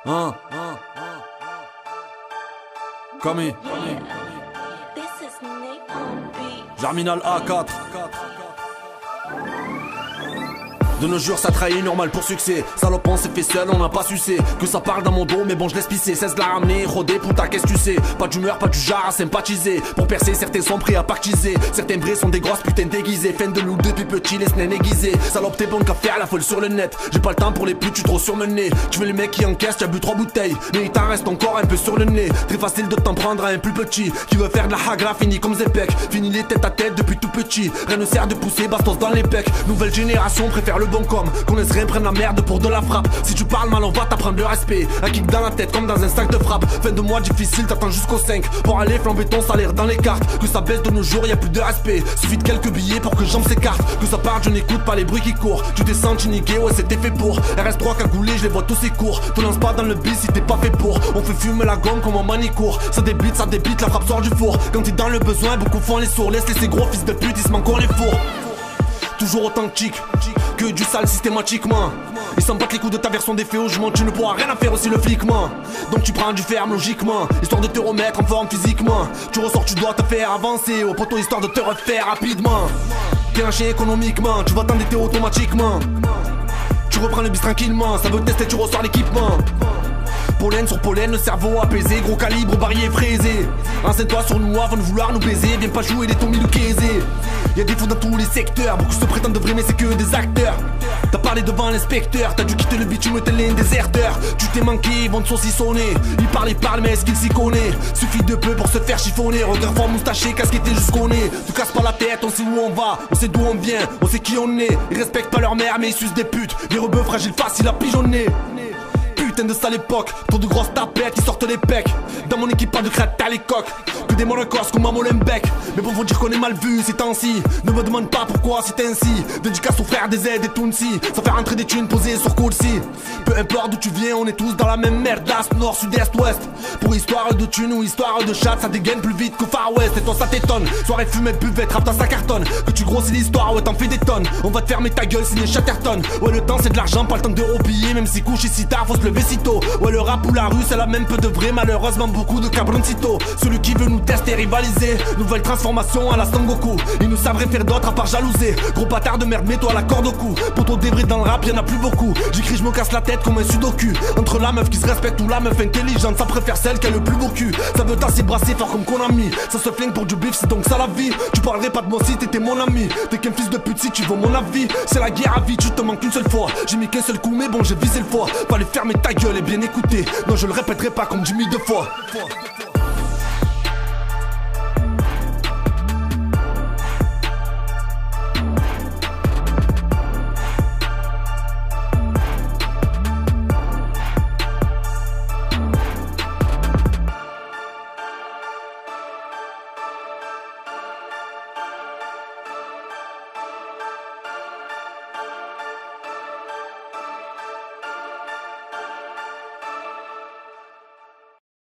Hein? Camille. Germinal A4. De nos jours ça trahit normal pour succès. Salope on s'est fait seul, on n'a pas sucé. Que ça parle dans mon dos mais bon je laisse pisser. Cesse de la ramener, rodé putain qu'est-ce que tu sais. Pas d'humeur, pas du genre à sympathiser. Pour percer certains sont prêts à pactiser. Certains vrais sont des grosses putains déguisées. Fin de loup depuis petit les snens aiguisés. Salope t'es bonne qu'à faire la folle sur le net. J'ai pas le temps pour les putes, tu trop surmené. Tu veux les mecs qui encaissent, tu as bu 3 bouteilles. Mais il t'en reste encore un peu sur le nez. Très facile de t'en prendre à un plus petit. Qui veut faire de la hagra, fini comme Zepek. Fini les têtes à tête depuis tout petit. Rien ne sert de pousser, bastos dans les pecs. Nouvelle génération préfère le bon com. Qu'on laisse rien prendre la merde pour de la frappe. Si tu parles mal on va t'apprendre le respect. Un kick dans la tête comme dans un sac de frappe. Fin de mois difficile, t'attends jusqu'au 5 pour aller flamber ton salaire dans les cartes. Que ça baisse de nos jours, y'a plus de respect. Suffit de quelques billets pour que jambes s'écartent. Que ça parte, je n'écoute pas les bruits qui courent. Tu descends, tu niqué, ouais c'était fait pour. RS3 cagoulé, je les vois tous ces cours. Te lance pas dans le bis si t'es pas fait pour. On fait fumer la gomme comme en manicourt. Ça débite, la frappe sort du four. Quand t'es dans le besoin, beaucoup font les sourds. Laisse ces gros fils de pute, ils se manquent les fours. Toujours authentique, que du sale systématiquement. Ils s'en battent les coups de ta version des faits au jugement. Tu ne pourras rien à faire aussi le fliquement. Donc tu prends du ferme logiquement, histoire de te remettre en forme physiquement. Tu ressors, tu dois te faire avancer au poteau, histoire de te refaire rapidement. T'es un chien économiquement, tu vas t'endetter automatiquement. Tu reprends le bis tranquillement, ça veut tester, tu ressors l'équipement. Pollen sur pollen, le cerveau apaisé, gros calibre, barillet fraisé. Renseigne-toi sur nous avant de vouloir nous baiser. Viens pas jouer les Tommy Lucchese. Y'a des fous dans tous les secteurs, beaucoup se prétendent de vrais mais c'est que des acteurs. T'as parlé devant l'inspecteur, t'as dû quitter le bitume, t'es l'un déserteur. Tu t'es manqué, ils vont te saucissonner. Il parle mais est-ce qu'il s'y connaît? Suffit de peu pour se faire chiffonner. Regard fort moustaché, casquetté jusqu'au nez. Tu casses pas la tête, on sait où on va, on sait d'où on vient, on sait qui on est. Ils respectent pas leur mère mais ils sucent des putes. Des rebeux fragiles faciles à pigeonner. Putain de sale époque, trop de grosses tapettes qui sortent les pecs. Dans mon équipe pas de crête à les coques. Que des monocos comme à Molenbeek. Mais bon faut dire qu'on est mal vu ces temps-ci. Ne me demande pas pourquoi c'est ainsi. Dédicace aux frères des Z et Tounsi. Ça fait rentrer des thunes posées sur Coolsi. Peu importe d'où tu viens, on est tous dans la même merde. L'Ast, nord, sud-est, ouest. Pour histoire de thunes ou histoire de chat, ça dégaine plus vite qu'au Far West. Et toi ça t'étonne. Soirée fumée, buvette, rap ça cartonne. Que tu grossis l'histoire, ouais t'en fais des tonnes. On va te fermer ta gueule, signer Chatterton. Ouais le temps c'est de l'argent, pas le temps de roupiller. Même si coucher si tard, faut se lever si tôt. Ouais le rap ou la rue c'est la même peu de vrai. Malheureusement beaucoup de cabroncito. Celui qui veut nous tester, rivaliser. Nouvelle transformation à la Sangoku. Ils nous savent rien faire d'autre à part jalouser. Gros bâtard de merde, mets-toi la corde au cou. Pour ton débris dans le rap y'en a plus beaucoup. J'écris, je me casse la tête comme un sudoku. Entre la meuf qui se respecte ou la meuf intelligente, ça préfère celle qui a le plus beau cul. Ça veut tasser, brasser, fort comme Konami. Ça se flingue pour du bif, c'est donc ça la vie. Tu parlerais pas de moi si t'étais mon ami. T'es qu'un fils de pute si tu veux mon avis. C'est la guerre à vie, tu te manques une seule fois. J'ai mis qu'un seul coup mais bon j'ai visé le foie. Fallait fermer ta gueule et bien écouter. Non je le répéterai pas comme 10 000 de fois.